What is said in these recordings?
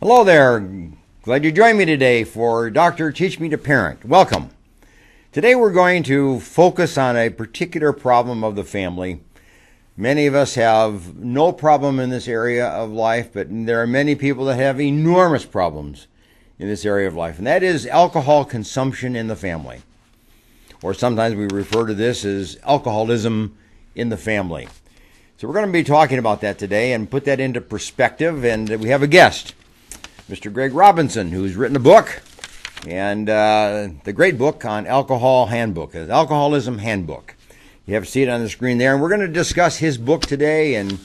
Hello there. Glad you joined me today for Dr. Teach Me to Parent. Welcome. Today we're going to focus on a particular problem of the family. Many of us have no problem in this area of life, but there are many people that have enormous problems in this area of life, and that is alcohol consumption in the family. Or sometimes we refer to this as alcoholism in the family. So we're going to be talking about that today and put that into perspective, and we have a guest, Mr. Greg Robinson, who's written a book, and the great book on Alcohol Handbook, Alcoholism Handbook. You have to see it on the screen there, and we're going to discuss his book today and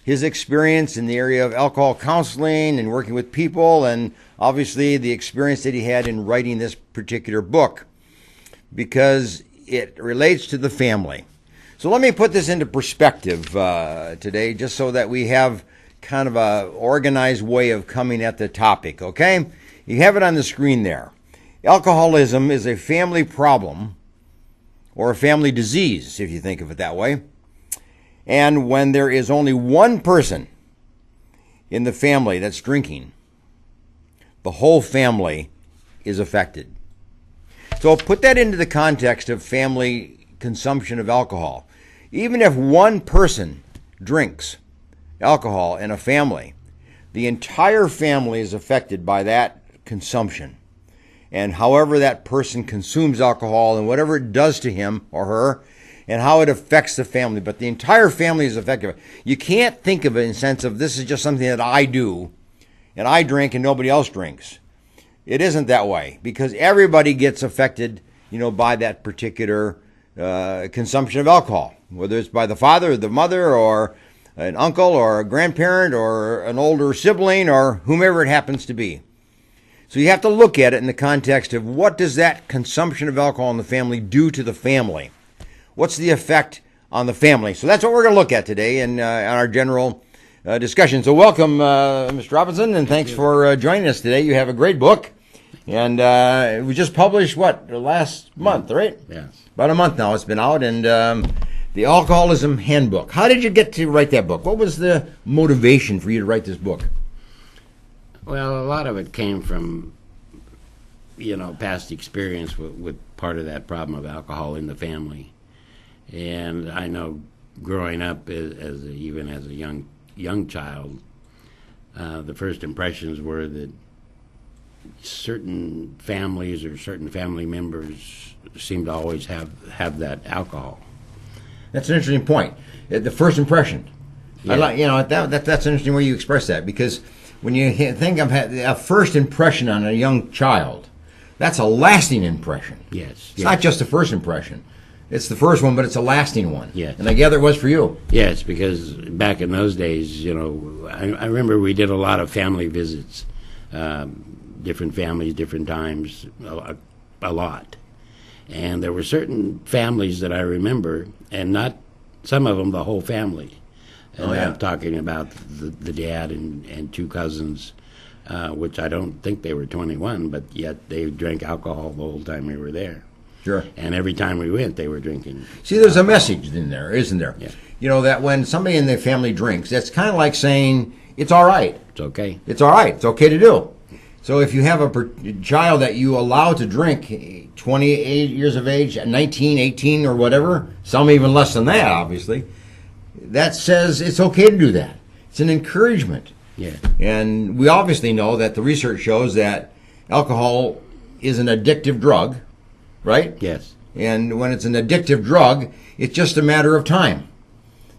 his experience in the area of alcohol counseling and working with people, and obviously the experience that he had in writing this particular book, because it relates to the family. So let me put this into perspective today, just so that we have kind of a organized way of coming at the topic, okay? You have it on the screen there. Alcoholism is a family problem or a family disease, if you think of it that way. And when there is only one person in the family that's drinking, the whole family is affected. So put that into the context of family consumption of alcohol. Even if one person drinks alcohol in a family, the entire family is affected by that consumption. And however that person consumes alcohol and whatever it does to him or her and how it affects the family, but the entire family is affected. You can't think of it in the sense of this is just something that I do and I drink and nobody else drinks. It isn't that way, because everybody gets affected, by that particular consumption of alcohol, whether it's by the father or the mother or an uncle or a grandparent or an older sibling or whomever it happens to be. So you have to look at it in the context of what does that consumption of alcohol in the family do to the family? What's the effect on the family? So that's what we're going to look at today in our general discussion. So welcome, Mr. Robinson, and thanks for joining us today. You have a great book, and it was just published, last month, right? Yes. About a month now it's been out, and the Alcoholism Handbook. How did you get to write that book? What was the motivation for you to write this book? Well, a lot of it came from, past experience with part of that problem of alcohol in the family. And I know growing up even as a young child, the first impressions were that certain families or certain family members seemed to always have that alcohol. That's an interesting point. The first impression. Yeah. That's an interesting way you express that, because when you think of a first impression on a young child, that's a lasting impression. Yes. It's not just a first impression. It's the first one, but it's a lasting one. Yes. And I gather it was for you. Yes, because back in those days, I remember we did a lot of family visits, different families, different times, a lot. And there were certain families that I remember, and not some of them, the whole family. And I'm talking about the dad and two cousins, which I don't think they were 21, but yet they drank alcohol the whole time we were there. Sure. And every time we went, they were drinking. See, there's a message in there, isn't there? Yeah. That when somebody in the family drinks, that's kind of like saying, it's all right. It's okay. It's all right. It's okay to do. So if you have a child that you allow to drink 28 years of age, 19, 18, or whatever, some even less than that, obviously, that says it's okay to do that. It's an encouragement. Yeah. And we obviously know that the research shows that alcohol is an addictive drug, right? Yes. And when it's an addictive drug, it's just a matter of time.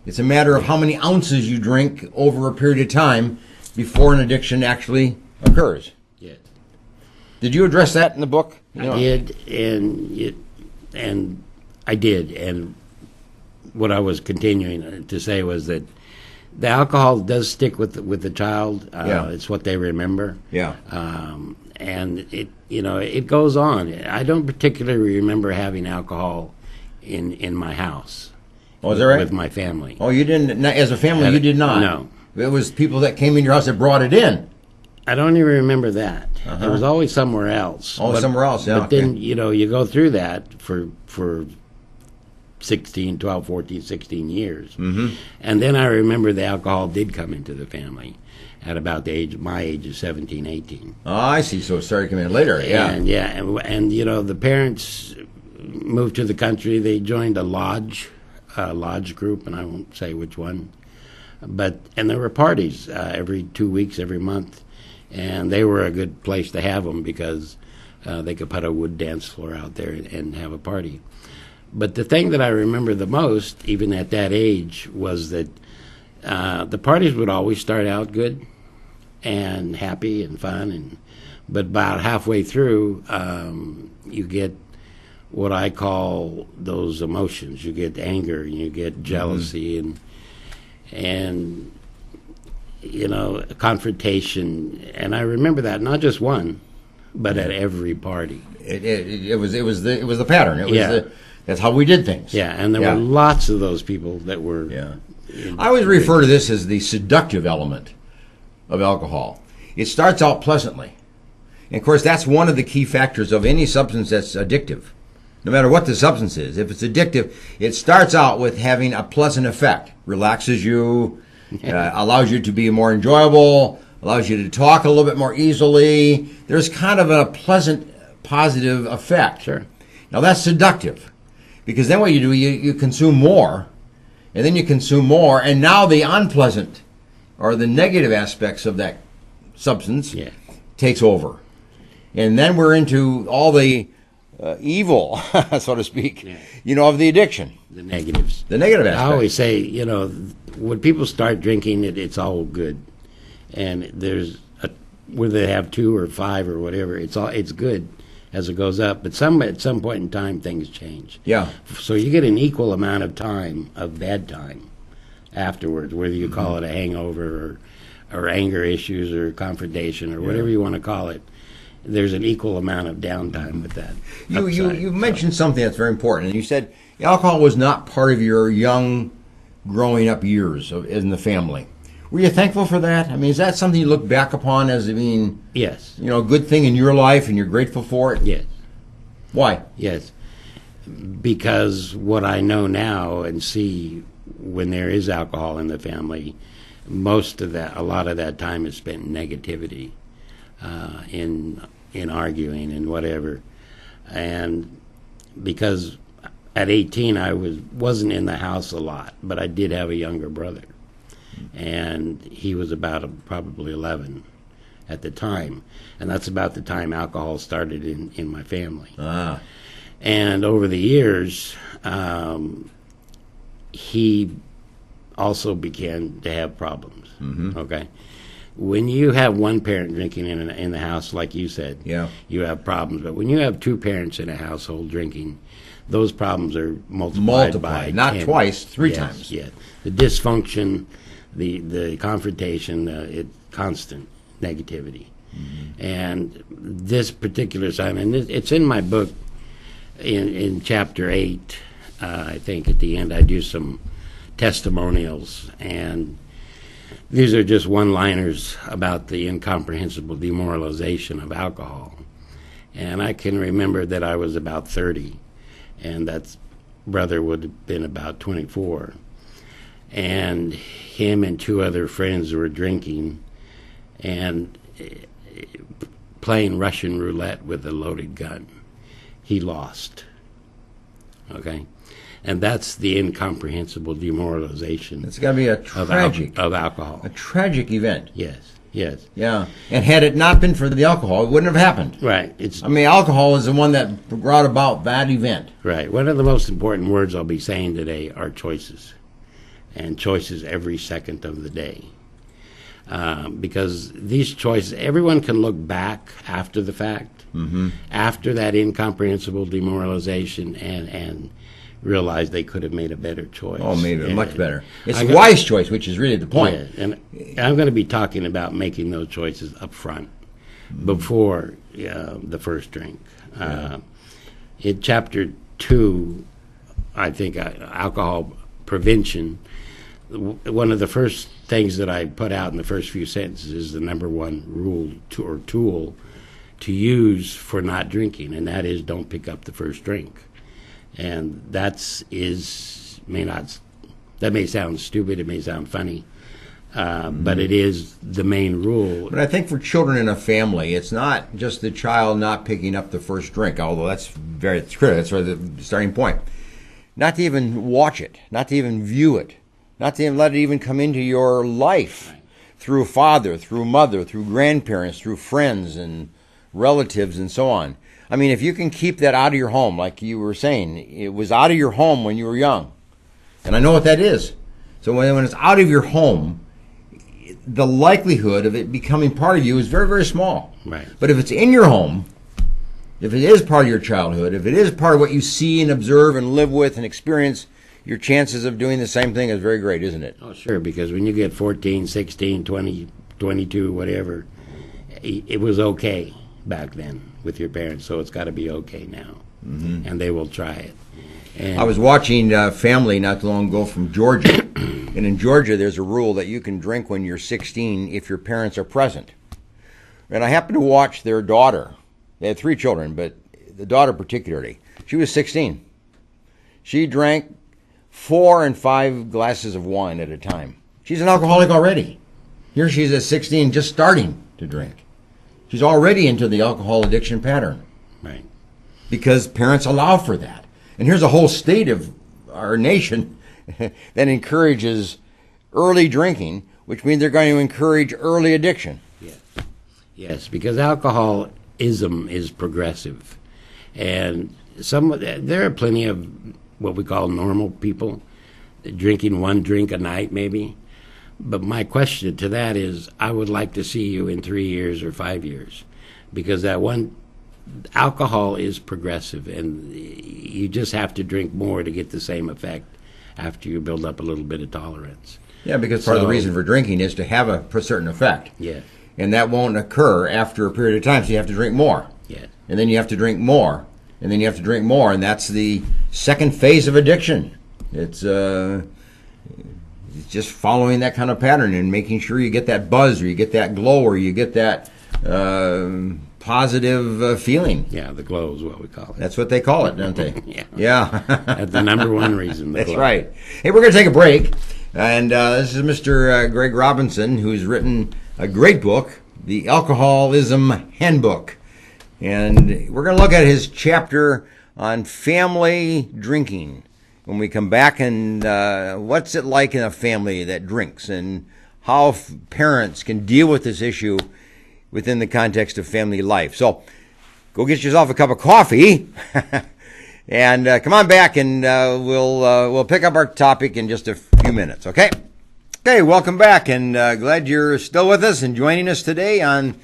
It's a matter of how many ounces you drink over a period of time before an addiction actually occurs. Yes. Did you address that in the book? I did, and I did, and what I was continuing to say was that the alcohol does stick with the child. It's what they remember. Yeah. And it goes on. I don't particularly remember having alcohol in my house. Oh, is that right? With my family. Oh, you didn't. As a family, you did not. No. It was people that came in your house that brought it in. I don't even remember that. It was always somewhere else. Oh, somewhere else, yeah. But then, you go through that for 12, 14, 16 years. Mm-hmm. And then I remember the alcohol did come into the family. at about my age of 17, 18. Oh, I see. So it started coming in later. Yeah. And you know, the parents moved to the country. They joined a lodge group, and I won't say which one. And there were parties every 2 weeks, every month, and they were a good place to have them because they could put a wood dance floor out there and have a party. But the thing that I remember the most, even at that age, was that the parties would always start out good and happy and fun, but about halfway through, you get what I call those emotions. You get anger, and you get jealousy, and you know, confrontation. And I remember that not just one, but at every party. It was the pattern. That's how we did things. Yeah, and there were lots of those people that were. Yeah. I always refer to this as the seductive element of alcohol. It starts out pleasantly. And of course, that's one of the key factors of any substance that's addictive. No matter what the substance is, if it's addictive, it starts out with having a pleasant effect. Relaxes you, allows you to be more enjoyable, allows you to talk a little bit more easily. There's kind of a pleasant, positive effect. Sure. Now that's seductive, because then what you do, you consume more, and then you consume more, and now the unpleasant or the negative aspects of that substance takes over. And then we're into all the evil, so to speak, you know, of the addiction. The negatives. The negative aspects. I always say, you know, when people start drinking, it's all good. And there's whether they have 2 or 5 or whatever, it's good as it goes up. But at some point in time, things change. Yeah. So you get an equal amount of time, of bad time, afterwards, whether you call it a hangover or anger issues or confrontation or whatever you want to call it. There's an equal amount of downtime with that. You mentioned something that's very important. And you said alcohol was not part of your young growing up years in the family. Were you thankful for that? I mean, is that something you look back upon as being, yes, you know, a good thing in your life and you're grateful for it? Yes. Why? Yes. Because what I know now and see when there is alcohol in the family, a lot of that time is spent in negativity. In arguing and whatever, and because at 18 I wasn't in the house a lot, but I did have a younger brother, and he was about probably 11 at the time, and that's about the time alcohol started in my family. And over the years, he also began to have problems. Okay. When you have one parent drinking in the house, like you said, you have problems. But when you have 2 parents in a household drinking, those problems are multiplied by not 10. Twice, 3 times. Yeah, the dysfunction, the confrontation, constant negativity, and this particular sign, and it's in my book, in chapter 8. I think at the end I do some testimonials, and these are just one-liners about the incomprehensible demoralization of alcohol. And I can remember that I was about 30, and that brother would have been about 24. And him and 2 other friends were drinking and playing Russian roulette with a loaded gun. He lost. Okay? And that's the incomprehensible demoralization. It's got to be a tragic of alcohol. A tragic event. Yes. Yes. Yeah. And had it not been for the alcohol, it wouldn't have happened. Right. Alcohol is the one that brought about that event. Right. One of the most important words I'll be saying today are choices, and choices every second of the day. Because these choices, everyone can look back after the fact, after that incomprehensible demoralization, and realize they could have made a better choice. Oh, maybe much better. It's a wise choice, which is really the point. Yeah, and I'm going to be talking about making those choices up front, before the first drink. In chapter 2, I think, alcohol prevention, one of the first things that I put out in the first few sentences is the number one rule or tool to use for not drinking, and that is don't pick up the first drink. And that may sound stupid, it may sound funny, Mm-hmm. but it is the main rule. But I think for children in a family, it's not just the child not picking up the first drink, although that's critical. That's sort of the starting point. Not to even watch it, not to even view it, not to even let it even come into your life through father, through mother, through grandparents, through friends and relatives and so on. I mean, if you can keep that out of your home, like you were saying, it was out of your home when you were young. And I know what that is. So when it's out of your home, the likelihood of it becoming part of you is very, very small. Right. But if it's in your home, if it is part of your childhood, if it is part of what you see and observe and live with and experience, your chances of doing the same thing is very great, isn't it? Oh, sure, because when you get 14, 16, 20, 22, whatever, it was okay back then with your parents, so it's got to be okay now. Mm-hmm. And they will try it. And I was watching Family not too long ago from Georgia, and in Georgia there's a rule that you can drink when you're 16 if your parents are present. And I happened to watch their daughter. They had 3 children, but the daughter particularly. She was 16. She drank 4 and 5 glasses of wine at a time. She's an alcoholic already. Here she's at 16 just starting to drink. She's already into the alcohol addiction pattern. Right. Because parents allow for that. And here's a whole state of our nation that encourages early drinking, which means they're going to encourage early addiction. Yes, because alcoholism is progressive. And there are plenty of what we call normal people, drinking 1 drink a night maybe. But my question to that is, I would like to see you in 3 years or 5 years, because alcohol is progressive, and you just have to drink more to get the same effect after you build up a little bit of tolerance. Yeah, because part of the reason for drinking is to have a certain effect. Yeah. And that won't occur after a period of time, so you have to drink more. Yeah. And then you have to drink more. And then you have to drink more, and that's the second phase of addiction. It's just following that kind of pattern and making sure you get that buzz, or you get that glow, or you get that positive feeling. Yeah, the glow is what we call it. That's what they call it, don't they? Yeah. That's the number one reason. That's right. Hey, we're going to take a break. And this is Mr. Greg Robinson, who's written a great book, The Alcoholism Handbook. And we're going to look at his chapter on family drinking when we come back, and what's it like in a family that drinks, and how parents can deal with this issue within the context of family life. So go get yourself a cup of coffee and come on back, and we'll pick up our topic in just a few minutes, okay? Okay, welcome back, and glad you're still with us and joining us today on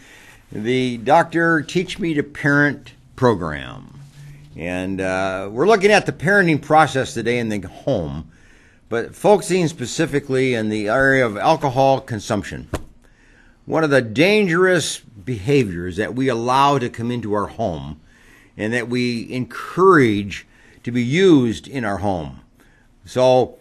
the Dr. Teach Me to Parent program. And we're looking at the parenting process today in the home, but focusing specifically in the area of alcohol consumption. One of the dangerous behaviors that we allow to come into our home and that we encourage to be used in our home. So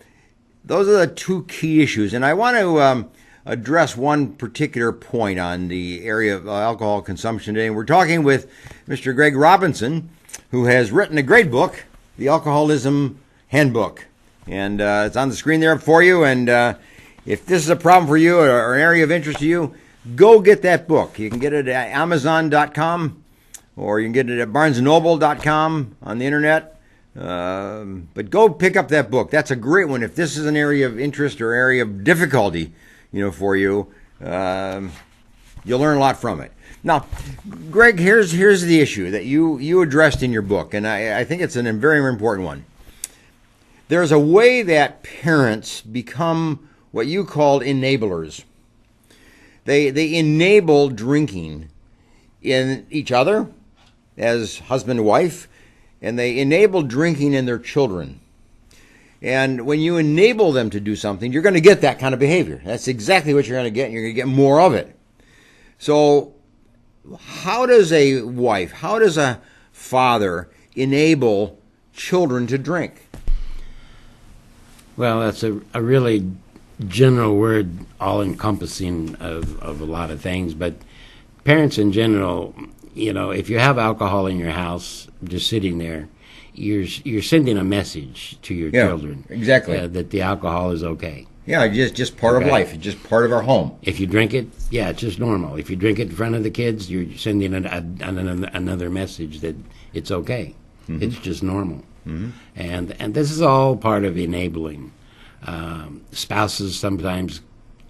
those are the 2 key issues. And I want to address one particular point on the area of alcohol consumption today. And we're talking with Mr. Greg Robinson, who has written a great book, The Alcoholism Handbook. And it's on the screen there for you. And if this is a problem for you or an area of interest to you, go get that book. You can get it at Amazon.com, or you can get it at BarnesandNoble.com on the internet. But go pick up that book. That's a great one. If this is an area of interest or area of difficulty, for you, you'll learn a lot from it. Now, Greg, here's the issue that you addressed in your book, and I think it's a very important one. There's a way that parents become what you called enablers. They enable drinking in each other as husband and wife, and they enable drinking in their children. And when you enable them to do something, you're going to get that kind of behavior. That's exactly what you're going to get, and you're going to get more of it. So how does a wife, how does a father enable children to drink? Well, that's a really general word, all-encompassing of a lot of things. But parents in general, if you have alcohol in your house just sitting there, you're sending a message to your children. Exactly. That the alcohol is okay. Yeah, just part of life. It's just part of our home. If you drink it, yeah, it's just normal. If you drink it in front of the kids, you're sending another message that it's okay. Mm-hmm. It's just normal. Mm-hmm. And this is all part of enabling. Spouses sometimes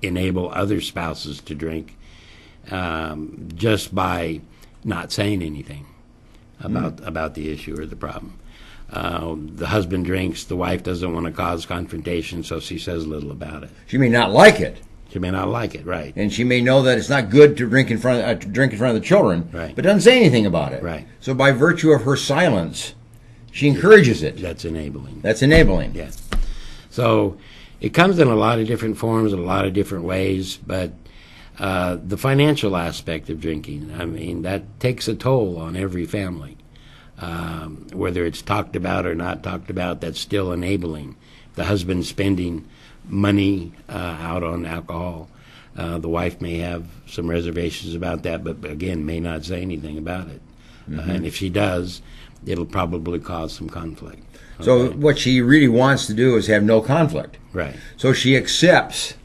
enable other spouses to drink just by not saying anything about the issue or the problem. The husband drinks, the wife doesn't want to cause confrontation, so she says little about it. She may not like it. She may not like it, right. And she may know that it's not good to drink in front of the children, right, but doesn't say anything about it. Right. So by virtue of her silence, she encourages it. That's enabling. That's enabling. Yeah. So it comes in a lot of different forms, in a lot of different ways, but the financial aspect of drinking, I mean, that takes a toll on every family. Whether it's talked about or not talked about, that's still enabling. The husband spending money out on alcohol. The wife may have some reservations about that, but again, may not say anything about it. Mm-hmm. And if she does, it'll probably cause some conflict. Okay? So what she really wants to do is have no conflict. Right. So she accepts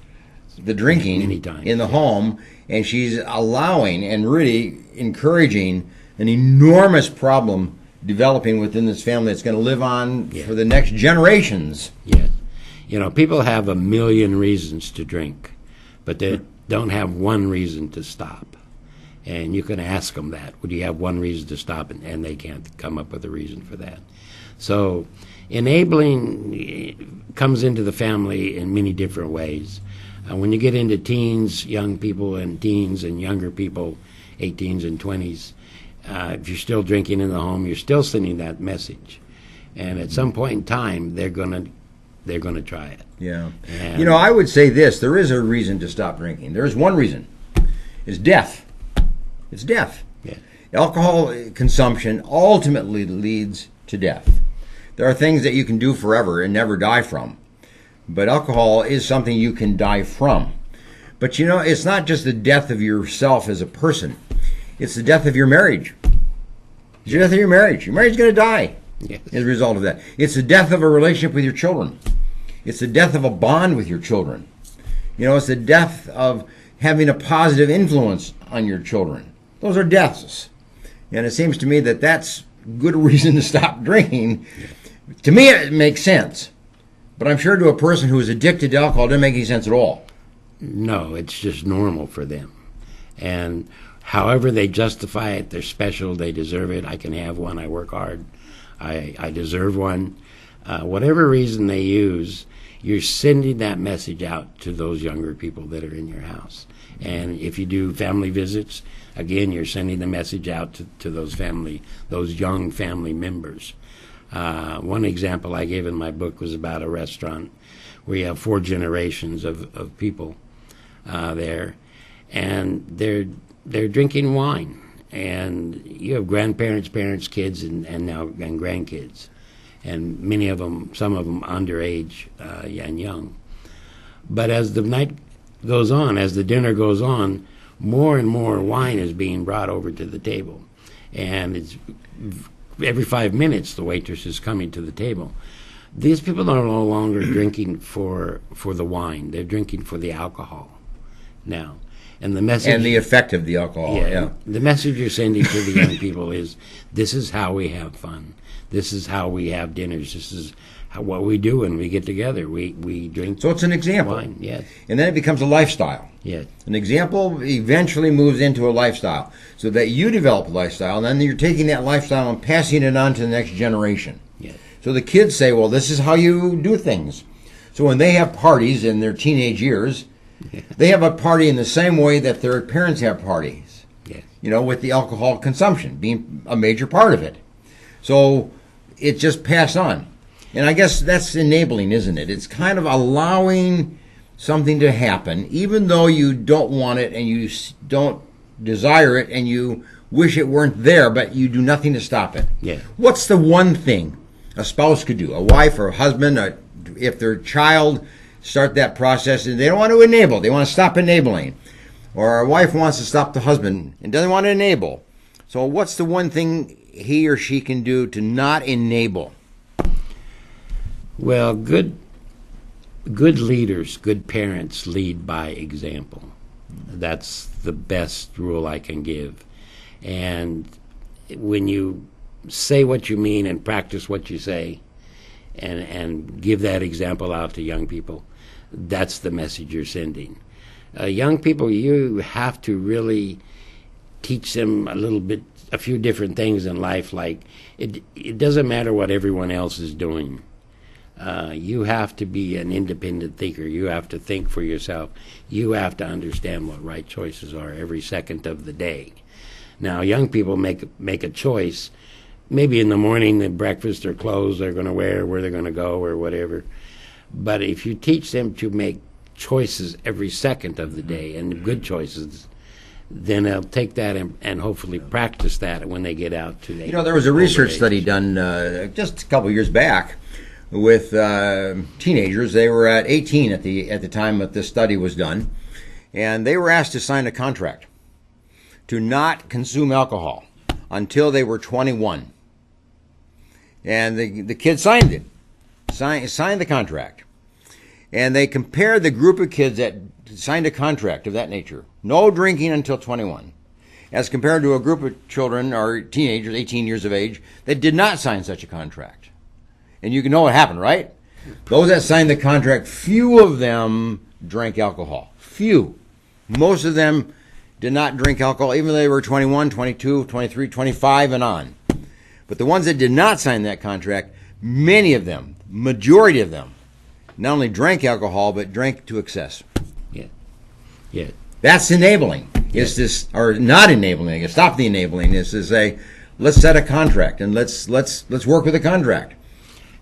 the drinking Anytime, in the home, and she's allowing and really encouraging an enormous problem developing within this family that's going to live on for the next generations. Yes. You know, people have a million reasons to drink, but they don't have one reason to stop. And you can ask them that. Would you have one reason to stop? And they can't come up with a reason for that. So enabling comes into the family in many different ways. When you get into teens, young people and teens and younger people, 18s and 20s, if you're still drinking in the home, you're still sending that message. And at some point in time, they're gonna try it. Yeah. And I would say this. There is a reason to stop drinking. There is one reason. It's death. It's death. Yeah. Alcohol consumption ultimately leads to death. There are things that you can do forever and never die from. But alcohol is something you can die from. But it's not just the death of yourself as a person. It's the death of your marriage. It's the death of your marriage. Your marriage is going to die as a result of that. It's the death of a relationship with your children. It's the death of a bond with your children. It's the death of having a positive influence on your children. Those are deaths. And it seems to me that that's good reason to stop drinking. To me, it makes sense. But I'm sure to a person who is addicted to alcohol, it doesn't make any sense at all. No, it's just normal for them. And however they justify it, they're special, they deserve it. I can have one, I work hard, I deserve one. Whatever reason they use, you're sending that message out to those younger people that are in your house. And if you do family visits, again, you're sending the message out to those young family members. One example I gave in my book was about a restaurant where you have 4 generations of people there, and they're drinking wine, and you have grandparents, parents, kids, and grandkids, and many of them, some of them underage and young. But as the night goes on, as the dinner goes on, more and more wine is being brought over to the table, and it's every 5 minutes the waitress is coming to the table. These people are no longer drinking for the wine; they're drinking for the alcohol now. And the message and the effect of the alcohol. Yeah. The message you're sending to the young people is, this is how we have fun. This is how we have dinners. This is what we do when we get together. We drink. So it's an example. Wine. Yes. And then it becomes a lifestyle. Yes. An example eventually moves into a lifestyle, so that you develop a lifestyle, and then you're taking that lifestyle and passing it on to the next generation. Yes. So the kids say, well, this is how you do things. So when they have parties in their teenage years, they have a party in the same way that their parents have parties. Yes. With the alcohol consumption being a major part of it. So it's just passed on. And I guess that's enabling, isn't it? It's kind of allowing something to happen, even though you don't want it and you don't desire it and you wish it weren't there, but you do nothing to stop it. Yeah. What's the one thing a spouse could do, a wife or a husband, if their child start that process and they don't want to enable, they want to stop enabling, or a wife wants to stop the husband and doesn't want to enable. So what's the one thing he or she can do to not enable? Well, good good leaders, good parents lead by example. That's the best rule I can give. And when you say what you mean and practice what you say, and give that example out to young people, that's the message you're sending. Young people, you have to really teach them a few different things in life. Like it doesn't matter what everyone else is doing. You have to be an independent thinker. You have to think for yourself. You have to understand what right choices are every second of the day. Now, young people make a choice. Maybe in the morning, the breakfast or clothes they're going to wear, where they're going to go, or whatever. But if you teach them to make choices every second of the day, and good choices, then they'll take that and hopefully practice that when they get out to the there was a research study done just a couple of years back with teenagers. They were at 18 at the time that this study was done, and they were asked to sign a contract to not consume alcohol until they were 21. And the kids signed it, signed the contract. And they compared the group of kids that signed a contract of that nature, no drinking until 21, as compared to a group of children or teenagers, 18 years of age, that did not sign such a contract. And you can know what happened, right? Those that signed the contract, few of them drank alcohol. Few. Most of them did not drink alcohol, even though they were 21, 22, 23, 25, and on. But the ones that did not sign that contract, many of them, majority of them, not only drank alcohol, but drank to excess. Yeah. That's enabling. Is this, or not enabling? I guess stop the enabling. Is to say, let's set a contract and let's work with a contract.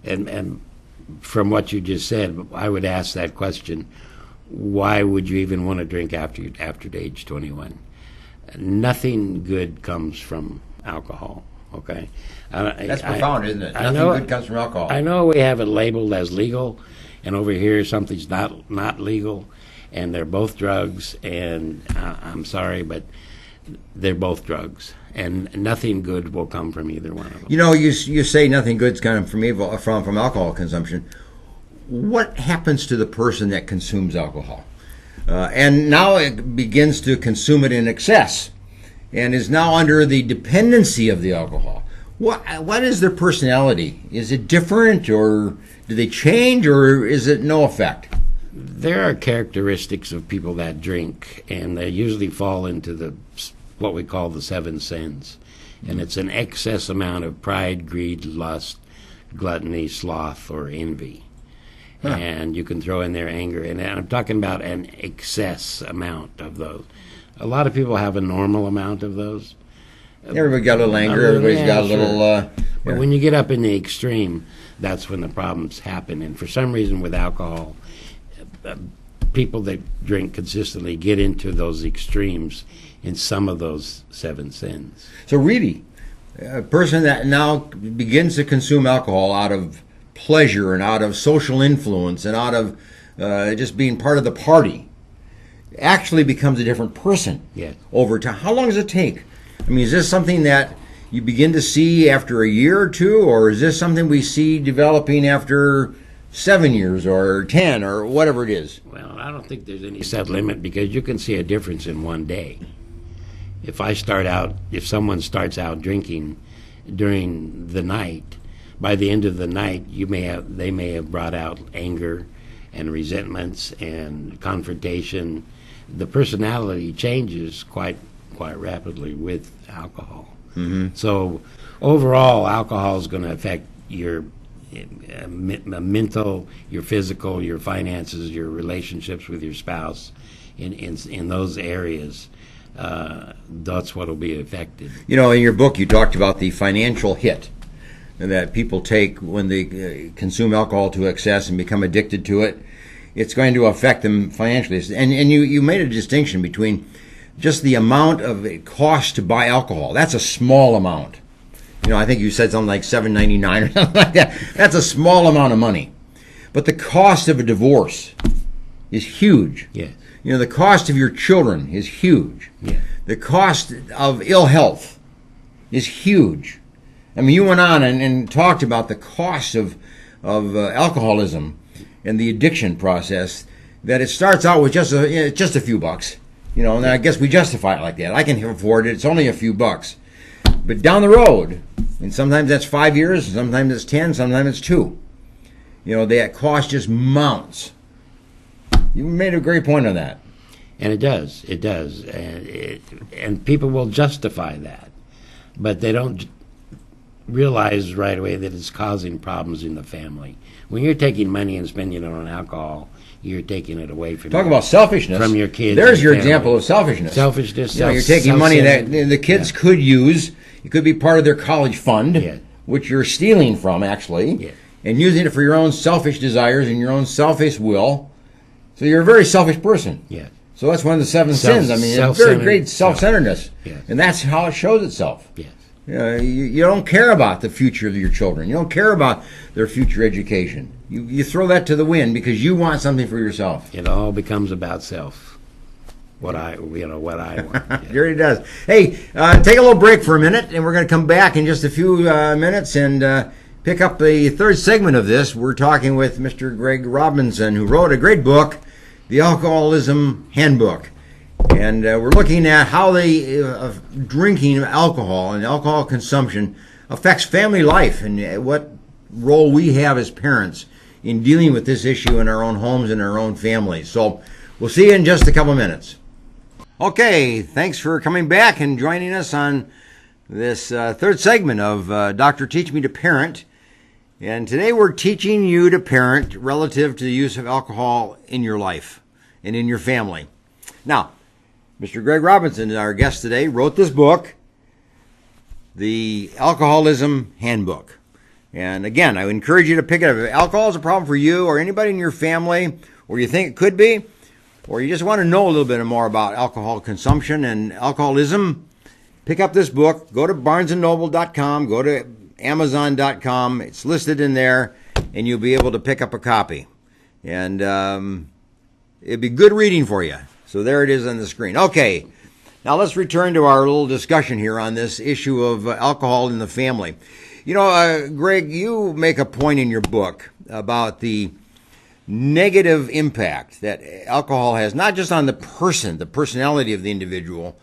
And from what you just said, I would ask that question: why would you even want to drink after age 21? Nothing good comes from alcohol. Okay, that's profound, isn't it? Nothing good comes from alcohol. I know we have it labeled as legal, and over here something's not legal, and they're both drugs. And I'm sorry, but they're both drugs, and nothing good will come from either one of them. You say nothing good's coming from alcohol consumption. What happens to the person that consumes alcohol, and now it begins to consume it in excess, and is now under the dependency of the alcohol? What is their personality? Is it different, or do they change, or is it no effect? There are characteristics of people that drink, and they usually fall into what we call the 7 sins. And it's an excess amount of pride, greed, lust, gluttony, sloth, or envy. Huh. And you can throw in there anger. And I'm talking about an excess amount of those. A lot of people have a normal amount of those. Everybody got a little anger. Everybody's got a little... But when you get up in the extreme, that's when the problems happen. And for some reason with alcohol, people that drink consistently get into those extremes in some of those 7 sins. So really, a person that now begins to consume alcohol out of pleasure and out of social influence and out of just being part of the party actually becomes a different person over time. How long does it take? I mean, is this something that you begin to see after a year or two, or is this something we see developing after 7 years or 10 or whatever it is? Well, I don't think there's any set limit, because you can see a difference in one day. If someone starts out drinking during the night, by the end of the night, they may have brought out anger and resentments and confrontation. The personality changes quite rapidly with alcohol. Mm-hmm. So overall, alcohol is going to affect your mental, your physical, your finances, your relationships with your spouse. In those areas, that's what will be affected. In your book, you talked about the financial hit that people take when they consume alcohol to excess and become addicted to it. It's going to affect them financially. And you made a distinction between just the amount of it costs to buy alcohol. That's a small amount. I think you said something like $7.99 or something like that. That's a small amount of money. But the cost of a divorce is huge. Yes. The cost of your children is huge. Yes. The cost of ill health is huge. I mean, you went on and talked about the cost of alcoholism and the addiction process, that it starts out with just a few bucks, and then I guess we justify it like that. I can afford it. It's only a few bucks. But down the road, and sometimes that's 5 years, sometimes it's 10, sometimes it's 2. That cost just mounts. You made a great point on that. And it does. And people will justify that. But they don't realize right away that it's causing problems in the family. When you're taking money and spending it on alcohol, you're taking it away from Talk about selfishness. From your kids. There's your example of selfishness. Selfishness. You're taking money that the kids could use. It could be part of their college fund, which you're stealing from, actually, and using it for your own selfish desires and your own selfish will. So you're a very selfish person. Yeah. So that's one of the 7 sins. I mean, it's very great self-centeredness. Yes. And that's how it shows itself. Yes. You don't care about the future of your children. You don't care about their future education. You throw that to the wind because you want something for yourself. It all becomes about self. What I want. Sure it does. Hey, take a little break for a minute, and we're going to come back in just a few minutes and pick up the third segment of this. We're talking with Mr. Greg Robinson, who wrote a great book, The Alcoholism Handbook. And we're looking at how the drinking alcohol and alcohol consumption affects family life and what role we have as parents in dealing with this issue in our own homes and our own families. So we'll see you in just a couple minutes. Okay, thanks for coming back and joining us on this third segment of Dr. Teach Me to Parent. And today we're teaching you to parent relative to the use of alcohol in your life and in your family. Now, Mr. Greg Robinson, our guest today, wrote this book, The Alcoholism Handbook. And again, I would encourage you to pick it up. If alcohol is a problem for you or anybody in your family, or you think it could be, or you just want to know a little bit more about alcohol consumption and alcoholism, pick up this book. Go to barnesandnoble.com, go to amazon.com. It's listed in there, and you'll be able to pick up a copy. And it'd be good reading for you. So there it is on the screen. Okay, now let's return to our little discussion here on this issue of alcohol in the family. Greg, you make a point in your book about the negative impact that alcohol has, not just on the person, the personality of the individual,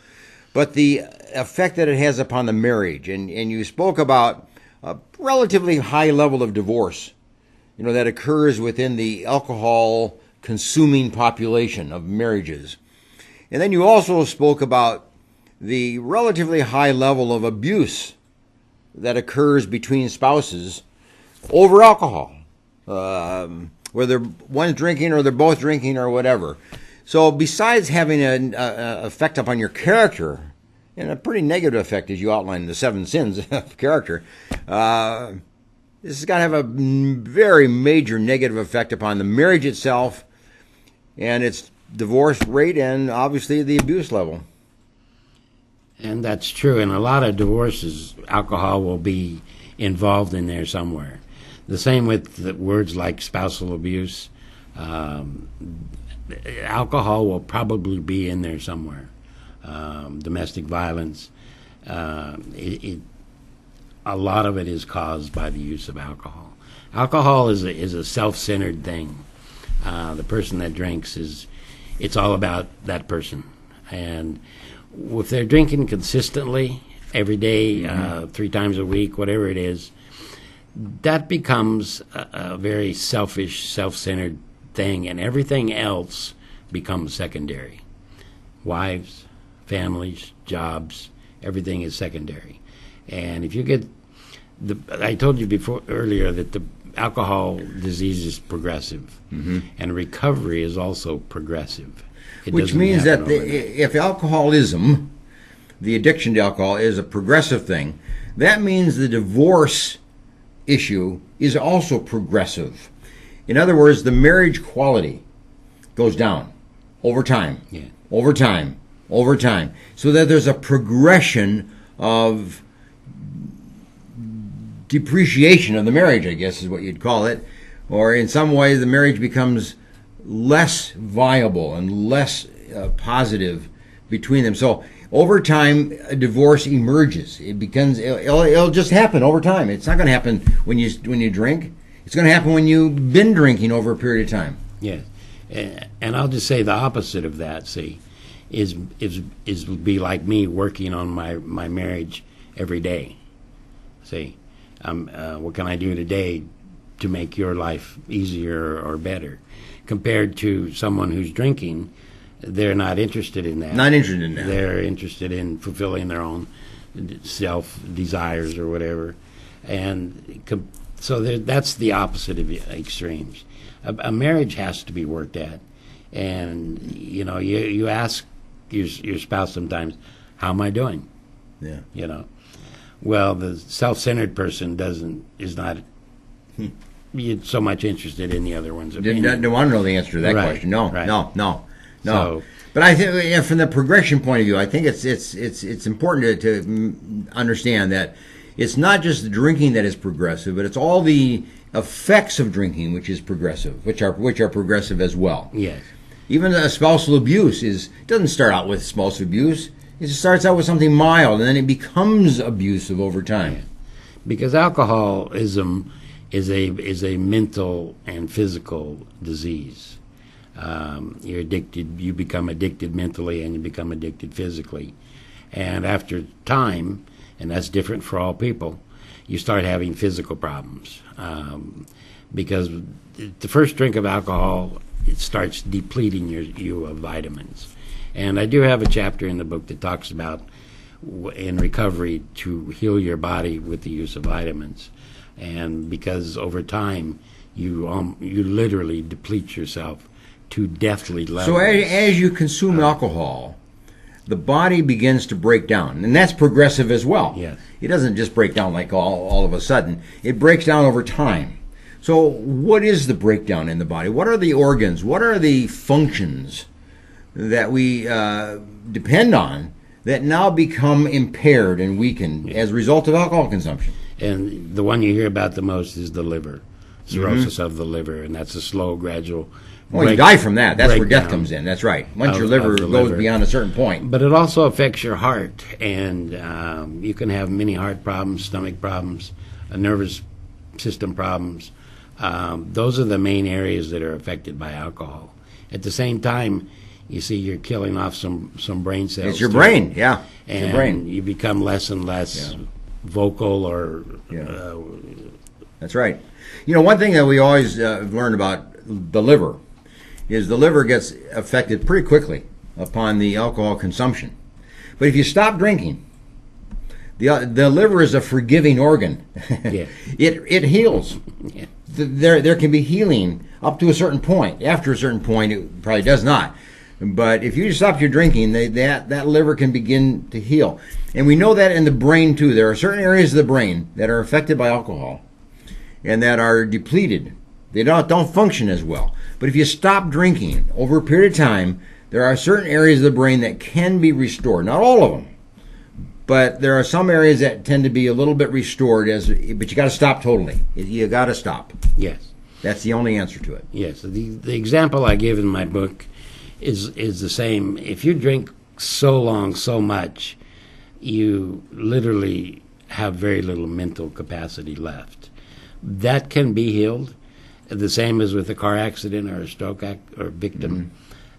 but the effect that it has upon the marriage. And you spoke about a relatively high level of divorce, that occurs within the alcohol consuming population of marriages. And then you also spoke about the relatively high level of abuse that occurs between spouses over alcohol, whether one's drinking or they're both drinking or whatever. So besides having an effect upon your character, and a pretty negative effect as you outlined in the 7 sins of character, this has got to have a very major negative effect upon the marriage itself and its divorce rate and obviously the abuse level. And that's true. In a lot of divorces, alcohol will be involved in there somewhere. The same with the words like spousal abuse. Alcohol will probably be in there somewhere. Domestic violence. A lot of it is caused by the use of alcohol. Alcohol is a self-centered thing. The person that drinks it's all about that person. And if they're drinking consistently every day, 3 times a week, whatever it is, that becomes a very selfish, self-centered thing, and everything else becomes secondary. Wives, families, jobs, everything is secondary. And if you get I told you earlier that the alcohol disease is progressive, and recovery is also progressive. Which means that if alcoholism, the addiction to alcohol, is a progressive thing, that means the divorce issue is also progressive. In other words, the marriage quality goes down over time, over time, over time, so that there's a progression of depreciation of the marriage, I guess is what you'd call it, or in some way the marriage becomes less viable and less positive between them. So over time, a divorce emerges. It'll just happen over time. It's not going to happen when you drink. It's going to happen when you've been drinking over a period of time. Yes. And I'll just say the opposite of that, see, is be like me working on my marriage every day. See, what can I do today to make your life easier or better? Compared to someone who's drinking, they're not interested in that. Not interested in that. They're interested in fulfilling their own self-desires or whatever. And so that's the opposite of extremes. A marriage has to be worked at. And, you ask your spouse sometimes, how am I doing? Yeah. Well, the self-centered person is not so much interested in the other one's opinion. Don't want to know the answer to that Right, question. No, right. no. So, but I think, from the progression point of view, I think it's important to understand that it's not just the drinking that is progressive, but it's all the effects of drinking which is progressive, which are progressive as well. yes. Even spousal abuse doesn't start out with spousal abuse. It starts out with something mild, and then it becomes abusive over time. Because alcoholism is a mental and physical disease. You're addicted. You become addicted mentally, and you become addicted physically. And after time, and that's different for all people, you start having physical problems. Because the first drink of alcohol, it starts depleting you of vitamins. And I do have a chapter in the book that talks about in recovery to heal your body with the use of vitamins. And because over time, you literally deplete yourself to deathly levels. So as you consume alcohol, the body begins to break down, and that's progressive as well. Yes. It doesn't just break down like all of a sudden. It breaks down over time. So what is the breakdown in the body? What are the organs? What are the functions that we depend on that now become impaired and weakened as a result of alcohol consumption? And the one you hear about the most is the liver, cirrhosis of the liver, and that's a slow, gradual Well, you die from that. That's where death breakdown comes in. That's right. Once of- your liver of the goes liver. beyond a certain point. But it also affects your heart, and you can have many heart problems, stomach problems, nervous system problems. Those are the main areas that are affected by alcohol. At the same time, you see you're killing off some brain cells. It's your too. brain, yeah. It's And your brain. you become less and less Yeah. vocal or That's right. One thing that we always learn about the liver is the liver gets affected pretty quickly upon the alcohol consumption. But if you stop drinking, the liver is a forgiving organ. Yeah. It heals. Yeah. There can be healing up to a certain point. After a certain point, it probably does not. But if you stop your drinking, that liver can begin to heal. And we know that in the brain, too. There are certain areas of the brain that are affected by alcohol and that are depleted. They don't function as well. But if you stop drinking over a period of time, there are certain areas of the brain that can be restored. Not all of them. But there are some areas that tend to be a little bit restored, but you got to stop totally. You got to stop. Yes. That's the only answer to it. Yes. The example I give in my book is the same. If you drink so long, so much, you literally have very little mental capacity left. That can be healed. The same as with a car accident or a stroke or victim.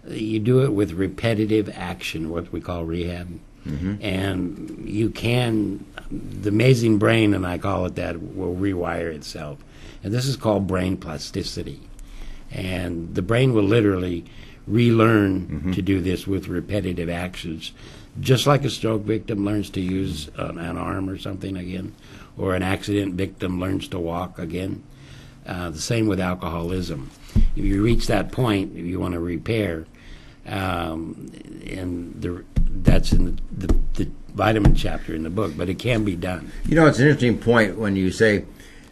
Mm-hmm. You do it with repetitive action, what we call rehab. Mm-hmm. And you can, the amazing brain, and I call it that, will rewire itself. And this is called brain plasticity. And the brain will literally relearn to do this with repetitive actions, just like a stroke victim learns to use an arm or something again, or an accident victim learns to walk again. The same with alcoholism. If you reach that point, if you want to repair, that's in the vitamin chapter in the book, but it can be done. It's an interesting point when you say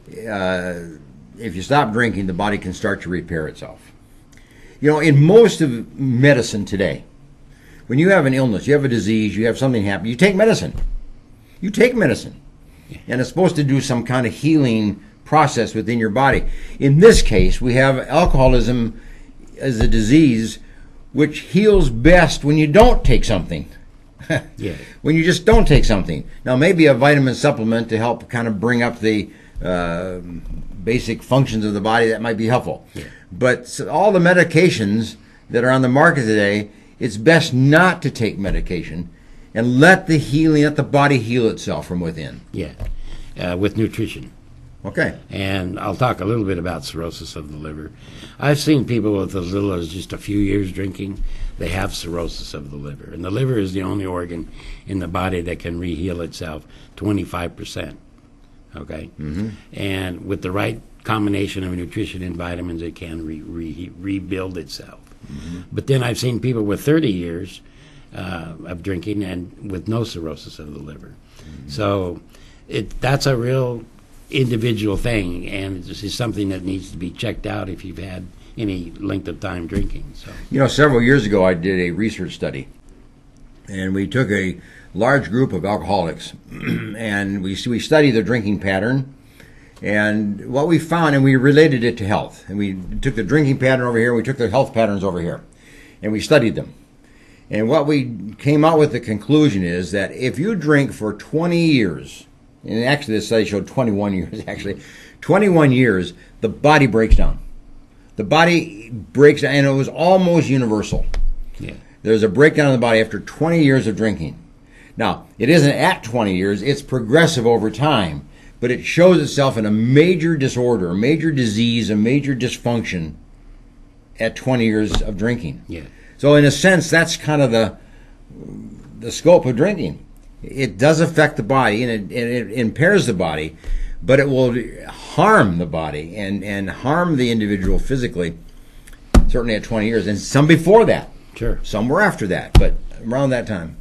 if you stop drinking, the body can start to repair itself. In most of medicine today, when you have an illness, you have a disease, you have something happen, you take medicine. You take medicine. And it's supposed to do some kind of healing process within your body. In this case, we have alcoholism as a disease which heals best when you don't take something. Yeah. When you just don't take something. Now, maybe a vitamin supplement to help kind of bring up the basic functions of the body that might be helpful. Yeah. But all the medications that are on the market today, it's best not to take medication and let the body heal itself from within. Yeah, with nutrition. Okay. And I'll talk a little bit about cirrhosis of the liver. I've seen people with as little as just a few years drinking, they have cirrhosis of the liver. And the liver is the only organ in the body that can reheal itself 25%. Okay? Mm-hmm. And with the right combination of nutrition and vitamins, it can rebuild itself. Mm-hmm. But then I've seen people with 30 years of drinking and with no cirrhosis of the liver. Mm-hmm. So that's a real individual thing, and this is something that needs to be checked out if you've had any length of time drinking. So, several years ago I did a research study, and we took a large group of alcoholics, and we studied their drinking pattern, and what we found, and we related it to health. And we took the drinking pattern over here, and we took their health patterns over here, and we studied them. And what we came out with the conclusion is that if you drink for 20 years, and actually this study showed 21 years, 21 years, the body breaks down. The body breaks down, and it was almost universal. Yeah. There's a breakdown in the body after 20 years of drinking. Now, it isn't at 20 years, it's progressive over time, but it shows itself in a major disorder, a major disease, a major dysfunction at 20 years of drinking. Yeah. So in a sense, that's kind of the scope of drinking. It does affect the body, and it impairs the body, but it will harm the body and harm the individual physically, certainly at 20 years, and some before that. Sure. Some were after that, but around that time.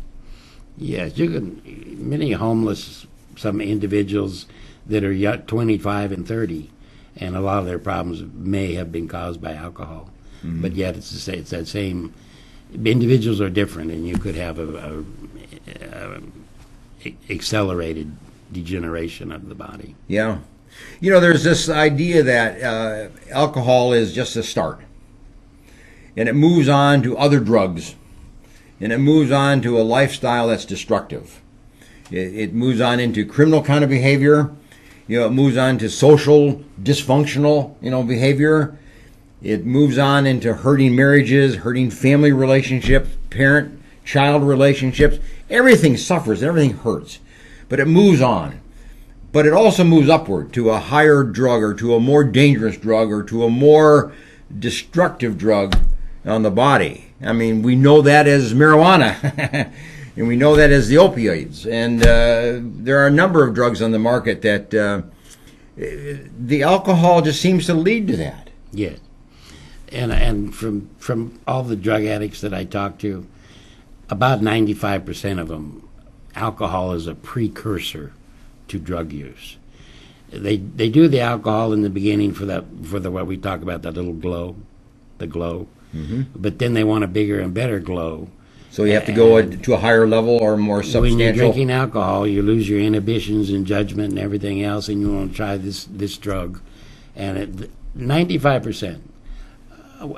Yes, many homeless, some individuals that are 25 and 30, and a lot of their problems may have been caused by alcohol. Mm-hmm. But yet it's that same, individuals are different, and you could have a accelerated degeneration of the body. Yeah. There's this idea that alcohol is just a start, and it moves on to other drugs, and it moves on to a lifestyle that's destructive. It moves on into criminal kind of behavior. It moves on to social dysfunctional, behavior. It moves on into hurting marriages, hurting family relationships, parent-child relationships. Everything suffers and everything hurts, but it moves on. But it also moves upward to a higher drug, or to a more dangerous drug, or to a more destructive drug on the body. I mean, we know that as marijuana, and we know that as the opioids. And there are a number of drugs on the market that the alcohol just seems to lead to that. Yes. And from all the drug addicts that I talk to, about 95% of them, alcohol is a precursor to drug use. They do the alcohol in the beginning for the what we talk about, that little glow, the glow. Mm-hmm. But then they want a bigger and better glow. So you have to go to a higher level or more substantial. When you're drinking alcohol, you lose your inhibitions and judgment and everything else, and you want to try this drug. And 95%,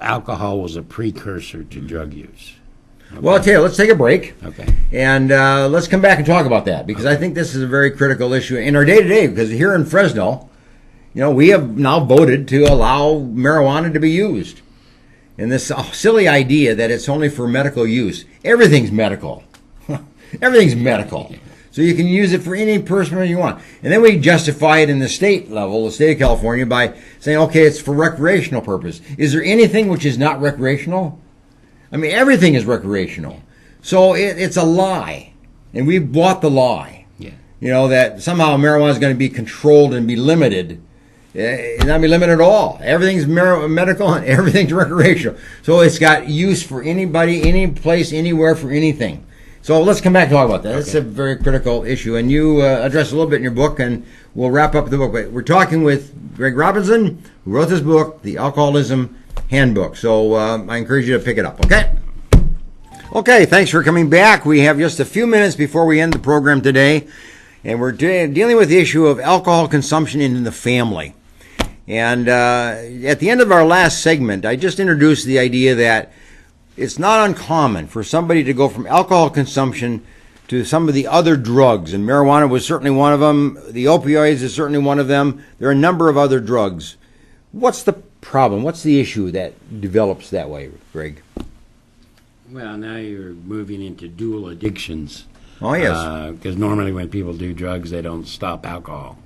alcohol was a precursor to drug use. Okay. Well, Taylor, let's take a break. Okay. And let's come back and talk about that, because I think this is a very critical issue in our day-to-day, because here in Fresno, we have now voted to allow marijuana to be used. And this silly idea that it's only for medical use. Everything's medical. Everything's medical. So you can use it for any person you want. And then we justify it in the state level, the state of California, by saying, okay, it's for recreational purpose. Is there anything which is not recreational? I mean, everything is recreational. So it's a lie. And we bought the lie. Yeah. That somehow marijuana is going to be controlled and be limited. It's not be limited at all. Everything's medical and everything's recreational. So it's got use for anybody, any place, anywhere, for anything. So let's come back and talk about that. That's a very critical issue. And you address a little bit in your book, and we'll wrap up the book. We're talking with Greg Robinson, who wrote this book, The Alcoholism Handbook. So I encourage you to pick it up, okay? Okay, thanks for coming back. We have just a few minutes before we end the program today, and we're dealing with the issue of alcohol consumption in the family. And at the end of our last segment, I just introduced the idea that it's not uncommon for somebody to go from alcohol consumption to some of the other drugs, and marijuana was certainly one of them. The opioids is certainly one of them. There are a number of other drugs. What's the problem? What's the issue that develops that way, Greg? Well, now you're moving into dual addictions. Oh, yes. Because normally when people do drugs, they don't stop alcohol.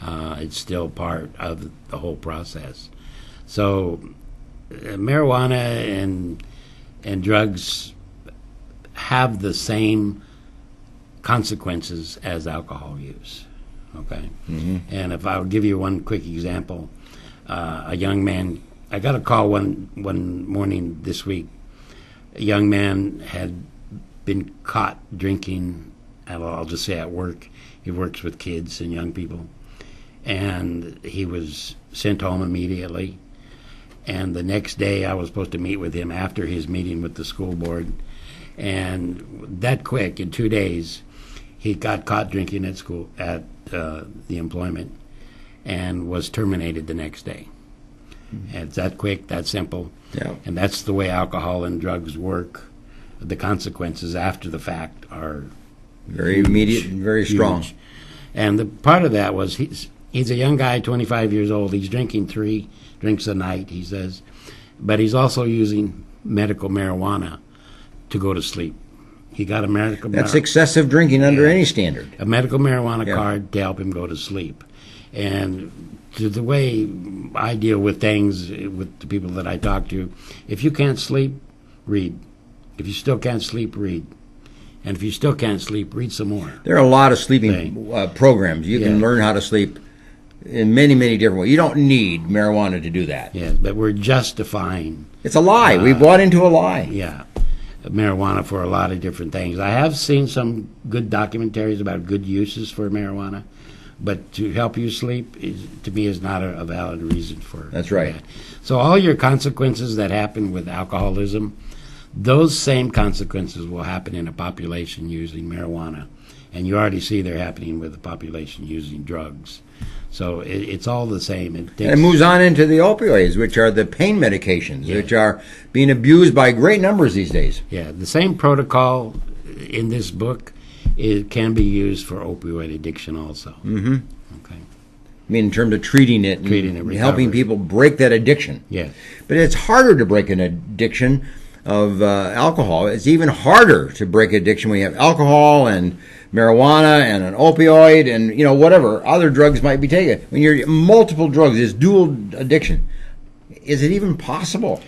It's still part of the whole process. So marijuana and drugs have the same consequences as alcohol use. Okay? Mm-hmm. And if I'll give you one quick example, a young man, I got a call one morning this week. A young man had been caught drinking, I'll just say at work. He works with kids and young people. And he was sent home immediately. And the next day I was supposed to meet with him after his meeting with the school board. And that quick, in 2 days, he got caught drinking at school, at the employment, and was terminated the next day. And it's that quick, that simple. Yeah. And that's the way alcohol and drugs work. The consequences after the fact are Very immediate and very strong. huge. And the part of that was he's a young guy, 25 years old. He's drinking 3 drinks a night, he says. But he's also using medical marijuana to go to sleep. He got a medical That's excessive drinking under any standard. a medical marijuana card to help him go to sleep. And to the way I deal with things with the people that I talk to, if you can't sleep, read. If you still can't sleep, read. And if you still can't sleep, read some more. There are a lot of sleeping programs. You can learn how to sleep in many, many different ways. You don't need marijuana to do that. Yeah, but we're justifying. It's a lie. We bought into a lie. Yeah, marijuana for a lot of different things. I have seen some good documentaries about good uses for marijuana, but to help you sleep, to me, is not a valid reason for That's right. that. So all your consequences that happen with alcoholism, those same consequences will happen in a population using marijuana. And you already see they're happening with the population using drugs. So it's all the same. And it moves on into the opioids, which are the pain medications, which are being abused by great numbers these days. Yeah, the same protocol in this book can be used for opioid addiction also. Mm-hmm. Okay. I mean, in terms of treating it and helping people break that addiction. Yeah. But it's harder to break an addiction of alcohol. It's even harder to break addiction when you have alcohol and marijuana and an opioid and whatever other drugs might be taken. When you're multiple drugs, it's dual addiction. Is it even possible?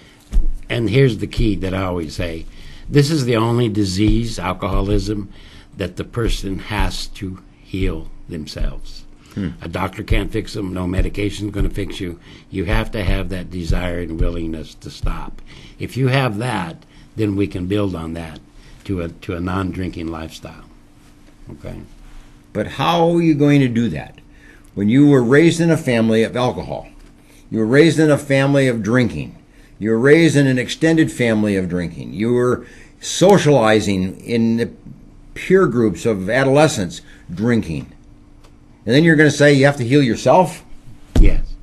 And here's the key that I always say: this is the only disease, alcoholism, that the person has to heal themselves. A doctor can't fix them. No medication is going to fix you. You have to have that desire and willingness to stop. If you have that, then we can build on that to a non-drinking lifestyle. Okay. But how are you going to do that? When you were raised in a family of alcohol, you were raised in a family of drinking, you were raised in an extended family of drinking, you were socializing in the peer groups of adolescents drinking, and then you're going to say you have to heal yourself? Yes.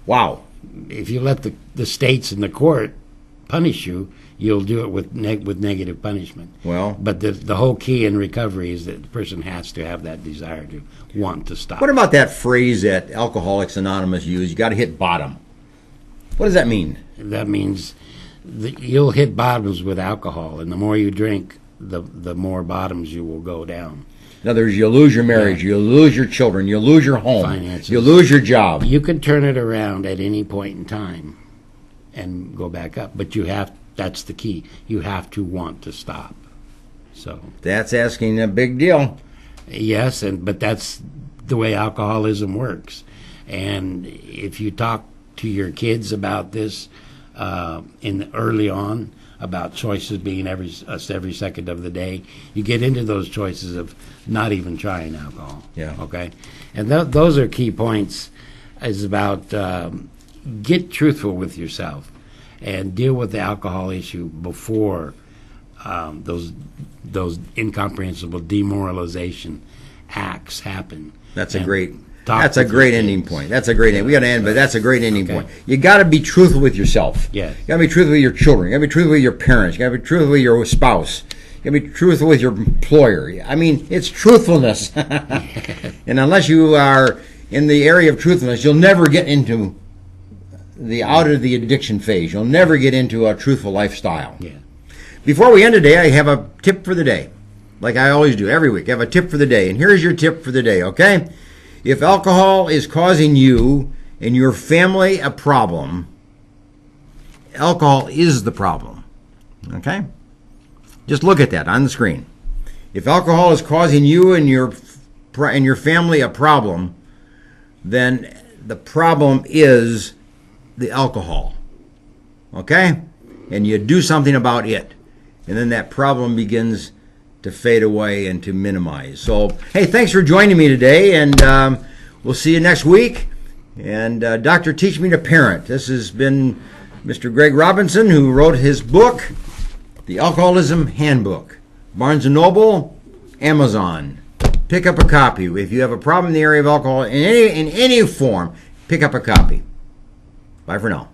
Wow. If you let the states and the court punish you, you'll do it with negative punishment. Well, but the whole key in recovery is that the person has to have that desire to want to stop. What about that phrase that Alcoholics Anonymous use, you got to hit bottom? What does that mean? That means that you'll hit bottoms with alcohol, and the more you drink, the more bottoms you will go down. In other words, you'll lose your marriage, you'll lose your children, you'll lose your home, finances. You'll lose your job. You can turn it around at any point in time and go back up, but that's the key. You have to want to stop. So that's asking a big deal. Yes, but that's the way alcoholism works. And if you talk to your kids about this early on, about choices being every second of the day, you get into those choices of not even trying alcohol. Yeah. Okay. And those are key points. Is about get truthful with yourself and deal with the alcohol issue before those incomprehensible demoralization acts happen. That's a great ending point. That's a great end. We got to end, but that's a great ending Okay. point. You got to be truthful with yourself. Yes. You got to be truthful with your children. You got to be truthful with your parents. You got to be truthful with your spouse. You gotta be truthful with your employer. I mean, it's truthfulness. And unless you are in the area of truthfulness, you'll never get into out of the addiction phase. You'll never get into a truthful lifestyle. Yeah. Before we end today, I have a tip for the day. Like I always do every week. I have a tip for the day. And here's your tip for the day, okay? If alcohol is causing you and your family a problem, alcohol is the problem. Okay? Just look at that on the screen. If alcohol is causing you and your family a problem, then the problem is the alcohol. Okay? And you do something about it. And then that problem begins to fade away and to minimize. So, hey, thanks for joining me today, and we'll see you next week. And Dr. Teach Me to Parent. This has been Mr. Greg Robinson, who wrote his book, The Alcoholism Handbook. Barnes & Noble, Amazon. Pick up a copy. If you have a problem in the area of alcohol in any form, pick up a copy. Bye for now.